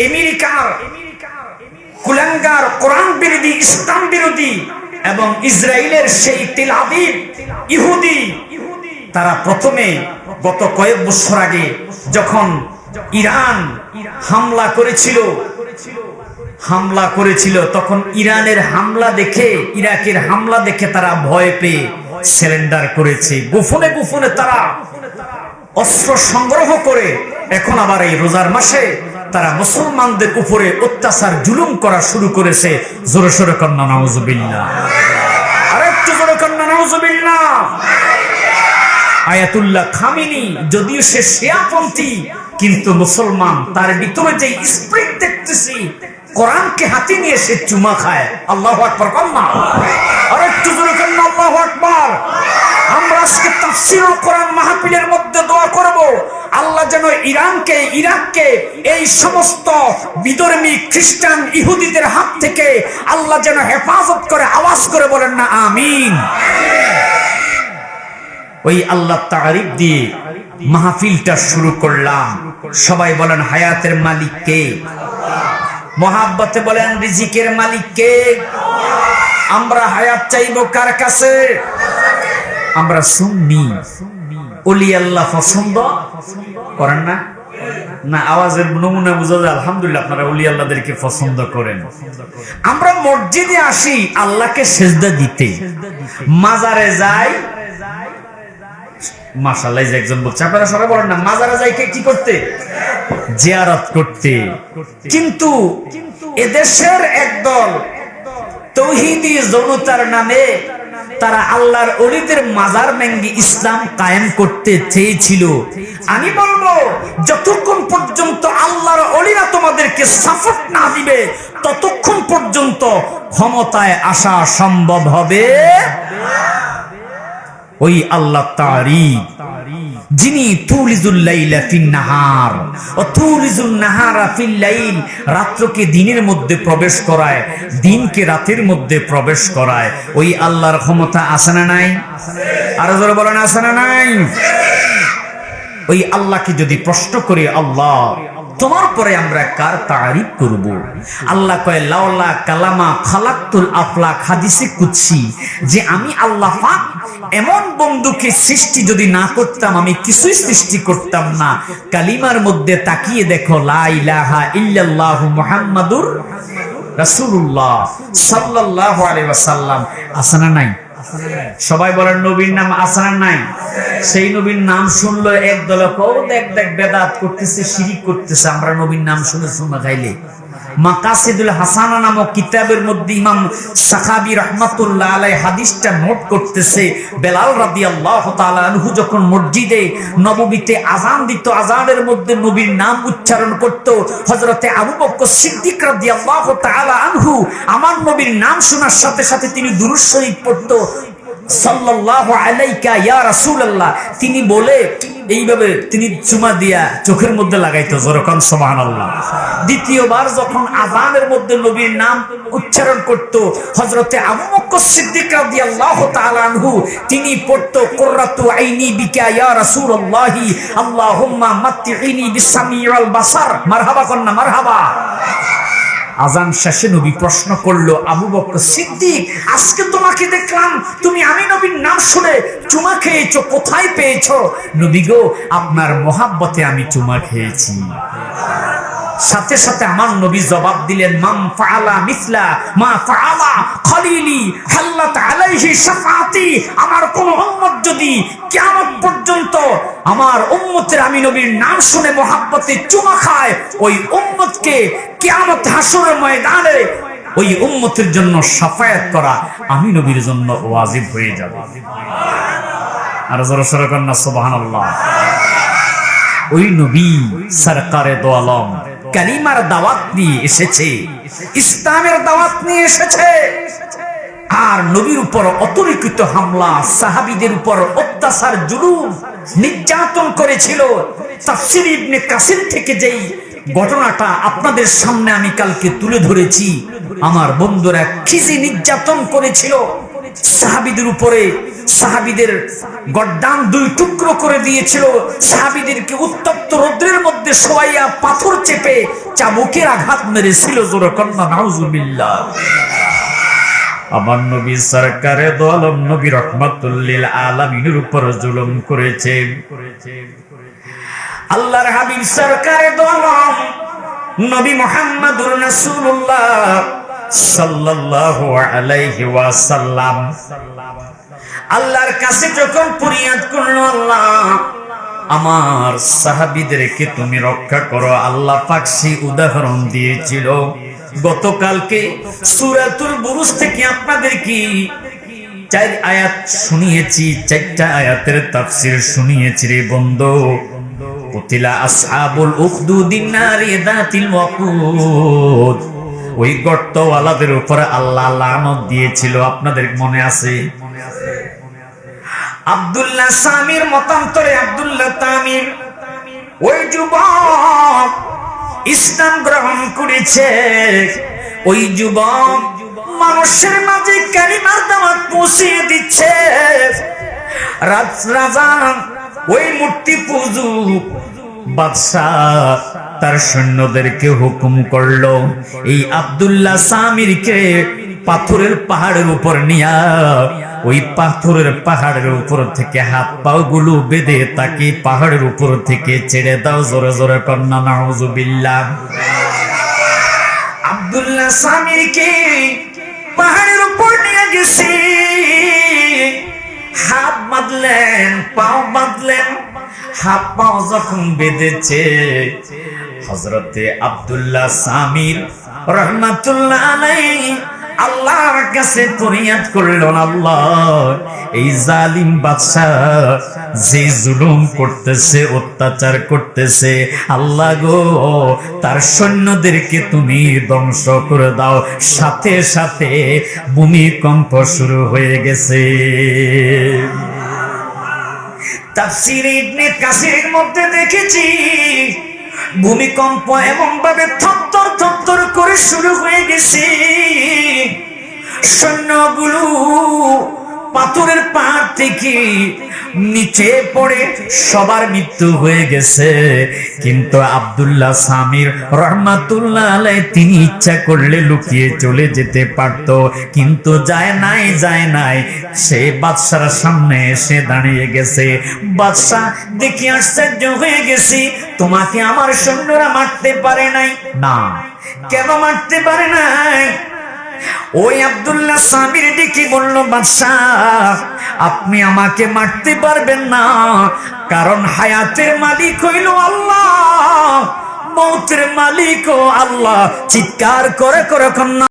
আমেরিকার কুলাঙ্গার কোরআন বিরোধী, ইসলাম বিরোধী এবং ইসরায়েলের সেই তেল আবিব ইহুদি, তারা প্রথমে গত কয়েক বছর আগে যখন ইরান হামলা করেছিল তখন ইরানের হামলা দেখে, ইরাকের হামলা দেখে তারা ভয় পেয়ে সারেন্ডার করেছে। গোপনে গোপনে তারা অস্ত্র সংগ্রহ করে এখন আবার এই রোজার মাসে তারা মুসলমানদের উপরে অত্যাচার জুলুম করা শুরু করেছে। জোরে সোরে কন্যা নাউজুবিল্লাহ, আরেকটু জোরে কন্যা নাউজুবিল্লাহ। আয়াতুল্লাহ খামিনি যদিও সে শিয়াপন্থী, কিন্তু মুসলমান, তার ভিতরে যে স্প্রিট দেখতেছি, কোরআনকে হাতে নিয়ে সে চুমা খায়। আল্লাহু আকবার কন্যা, আরেকটু জোরে কন্যা আল্লাহু আকবার। আমরা আজকে তাফসীরুল কোরআন মাহফিলের মধ্যে দোয়া করব, আল্লাহ যেন ইরানকে, ইরাককে এই সমস্ত বিধর্মী খ্রিস্টান ইহুদিদের হাত থেকে আল্লাহ যেন হেফাজত করে। আওয়াজ করে বলেন না আমিন। ওই আল্লাহ তারিফ দিয়ে মাহফিলটা শুরু করলাম। সবাই বলেন হায়াতের মালিক কে? মোহাব্বতে বলেন রিজিকের মালিক কে? আমরা হায়াত চাইবো কার কাছে? আমরা সুন্নি, ওলি আল্লাহ পছন্দ করেন না? না, আওয়াজের নমুনা বুঝা যায় আলহামদুলিল্লাহ আপনারা ওলি আল্লাহদেরকে পছন্দ করেন। আমরা মসজিদে আসি আল্লাহকে সেজদা দিতে, মাজারে যাই, মাশাআল্লাহ একজন বলছে, আপনারা সবাই বলেন না, মাজারে যাই কি করতে? জিয়ারত করতে। কিন্তু এদেশের একদল তৌহিদি জনতার নামে তারা আল্লাহর ওলিদের মাজার ভেঙে ইসলাম কায়েম করতে চেয়েছিল। আমি বলবো, যতক্ষণ পর্যন্ত আল্লাহর ওলিরা তোমাদেরকে সাপোর্ট না দিবে ততক্ষণ পর্যন্ত ক্ষমতায় আসা সম্ভব হবে। ওই আল্লাহ তারিফ যিনি তুলিজুল লাইলা ফিন নাহার ও তুলিজুল নাহারা ফিল লাইল, রাত্রকে দিনের মধ্যে প্রবেশ করায়, দিনকে রাতের মধ্যে প্রবেশ করায়। ওই আল্লাহর ক্ষমতা আছে না নাই? আরো জোরে বলেন আছে না নাই? ওই আল্লাহকে যদি প্রশ্ন করে, আল্লাহ তোমার পরে আমরা কার তারিফ করব? আল্লাহ কয় লাউলা কালামা খালাকতুল আফলাক, হাদিসে কুদসি, যে আমি আল্লাহ পাক এমন বন্ধুকে সৃষ্টি যদি না করতাম আমি কিছুই সৃষ্টি করতাম না। কালিমার মধ্যে তাকিয়ে দেখো, লা ইলাহা ইল্লাল্লাহু মুহাম্মাদুর রাসূলুল্লাহ সাল্লাল্লাহু আলাইহি ওয়াসাল্লাম আছে না নাই? সবাই বলেন নবীর নাম আছে না নাই? সেই নবীর নাম শুনলো একদল, দেখ বেদাত করতেছে, শিরিক করতেছে। আমরা নবীর নাম শুনে সুন্নাহ খাইলে। মাকাসিদুল হাসানা নামক কিতাবের মধ্যে ইমাম সাখাবী রাহমাতুল্লাহ আলাইহি হাদিসটা নোট করতেছে, বেলাল রাদিয়াল্লাহু তাআলা আনহু যখন মসজিদে নববীতে আযান দিত, আযানের মধ্যে নবীর নাম উচ্চারণ করত। হযরতে আবু বকর সিদ্দিক রাদিয়াল্লাহু তাআলা আনহু আমার নবীর নাম শোনার সাথে সাথে তিনি দুরূদ শরীফ পড়ত, সাল্লাল্লাহু আলাইকা ইয়া রাসূলুল্লাহ। তিনি বলে এইভাবে তিনি চুমা দিয়া চোখের মধ্যে লাগাইতো, যখন সুবহানাল্লাহ। দ্বিতীয়বার যখন আযানের মধ্যে নবীর নাম উচ্চারণ করত, হযরতে আবু বকর সিদ্দিক রাদিয়াল্লাহু তাআলা আনহু তিনি পড়তো, কুররাতু আইনি বিকা ইয়া রাসূলুল্লাহি আল্লাহুম্মা মাত্তিইনি বিসামি ওয়াল বাসার। মারহাবা কন্না মারহাবা। আজান শেষে নবী প্রশ্ন করলো, আবু বকর সিদ্দিক, আজকে তোমাকে দেখলাম তুমি আমি নবীর নাম শুনে চুমা খেয়েছো, কোথায় পেয়েছো? নবী গো, আপনার মোহাব্বতে আমি চুমা খেয়েছি। সাথে সাথে আমার নবী জবাব দিলেন, মান ফাআলা মিসলা মা ফাআলা খলিলি হাল্লাত আলাইহি শাফাআতি। আমার কোন উম্মত যদি কিয়ামত পর্যন্ত আমার উম্মতের আমি নবীর নাম শুনে মোহাব্বতে চুমা খায়, ওই উম্মতকে কিয়ামত হাসরের ময়দানে ওই উম্মতের জন্য শাফায়াত করা আমি নবীর জন্য ওয়াজিব হয়ে যাবে। আর জোরে সোরে কন্না সুবহানাল্লাহ। ওই নবী সরকারে দো আলম কালিমার দাওয়াত নিয়ে এসেছে, ইসলামের দাওয়াত নিয়ে এসেছে। আর নবীর উপর অতর্কিত হামলা, সাহাবীদের উপর অত্যাচার, জুলুম, নির্যাতন করেছিল। তাফসীর ইবনে কাসির থেকে যেই ঘটনাটা আপনাদের সামনে আমি কালকে তুলে ধরেছি, আমার বন্ধুরা কি যে নির্যাতন করেছিল সাহাবীদের উপরে। সাহাবীদের গর্দান দুই টুকরো করে দিয়েছিল, সাহাবীদেরকে উত্তপ্ত রৌদ্রের মধ্যে শোয়াইয়া পাথর চেপে চাবুকের আঘাত মেরেছিল। জোরে কন্না নাউজুবিল্লাহ। আমার নবী সরকারে দো আলম নবী রহমাতুল লিল আলামিনের উপর জুলুম করেছে। আল্লাহর হাবিব সরকারে দো আলম নবী মুহাম্মদুর রাসূলুল্লাহ সাল্লাল্লাহু আলাইহি ওয়াসাল্লাম আল্লাহর কাছে যখন ফরিয়াদ করলো, আল্লাহ আমার সাহাবীদেরকে তুমি রক্ষা করো, আল্লাহ পাক সেই উদাহরণ দিয়েছিল। গতকালকে সূরাতুল বুরুজ থেকে আপনাদেরকে 4 আয়াত শুনিয়েছি, 4টা আয়াতের তাফসীর শুনিয়েছি রে বন্ধু। কুতিলা আসহাবুল উখদুদিন নারি যাতিল ওয়াকুদ, ওই গর্তওয়ালাদের উপর আল্লাহ লানত দিয়েছিল, আপনাদের মনে আছে? আব্দুল্লাহ সামির মতান্তরে আব্দুল্লাহ তামির ওই যুবক ইসলাম গ্রহণ করেছে। ওই যুবক মানুষের মাঝে কালিমার দাওয়াত পৌঁছিয়ে দিচ্ছে। রাজা ওই মূর্তি পূজক বাদশাহ তার সৈন্যদেরকে হুকুম করলো, এই আব্দুল্লাহ সামিরকে পাথরের পাহাড়ের উপর নিয়া ওই পাথরের পাহাড়ের উপর থেকে হাত পাও গুলো বেঁধে তাকে পাহাড়ের উপর থেকে ছেড়ে দাও। জোরে জোরে কন্না নাউজুবিল্লাহ। আব্দুল্লাহ সামিরকে পাহাড়ের উপর নিয়ে গেছে, হাত বাঁধলেন, পাও বাঁধলেন। হাত পাও যখন বেঁধেছে, হযরতে আব্দুল্লাহ সামির রাহমাতুল্লাহ আলাইহি আল্লাহর কাছে ফরিয়াদ করলেন, আল্লাহ এই জালিম বাদশা যে জুলুম করতেছে, অত্যাচার করতেছে, আল্লাহ গো তার সৈন্যদেরকে তুমি ধ্বংস করে দাও। সাথে সাথে ভূমিকম্প শুরু হয়ে গেছে। তাফসীরে ইবনে কাসিরের মধ্যে দেখেছি ভূমিকম্প এমন ভাবে থরথর থরথর করে শুরু হয়ে গেছে, সৈন্যগুলো পাথরের পাহাড় থেকে নিচে পড়ে সবার মৃত্যু হয়ে গেছে। কিন্তু আব্দুল্লাহ সামির রাহমাতুল্লাহ আলাইহি তিনি ইচ্ছা করলে লুকিয়ে চলে যেতে পারত, কিন্তু যায় নাই। সে বাদশার সামনে এসে দাঁড়িয়ে গেছে। বাদশা দেখে আশ্চর্য হয়ে গেছে, তোমাকে আমার সৈন্যরা মারতে পারে নাই? না। কেন মারতে পারে নাই? ওই আব্দুল্লাহ সামির ডেকে বলল, বাদশাহ আপনি আমাকে মারতে পারবেন না, কারণ হায়াতের মালিক হইল আল্লাহ, মৌতের মালিকও আল্লাহ। চিৎকার করে করে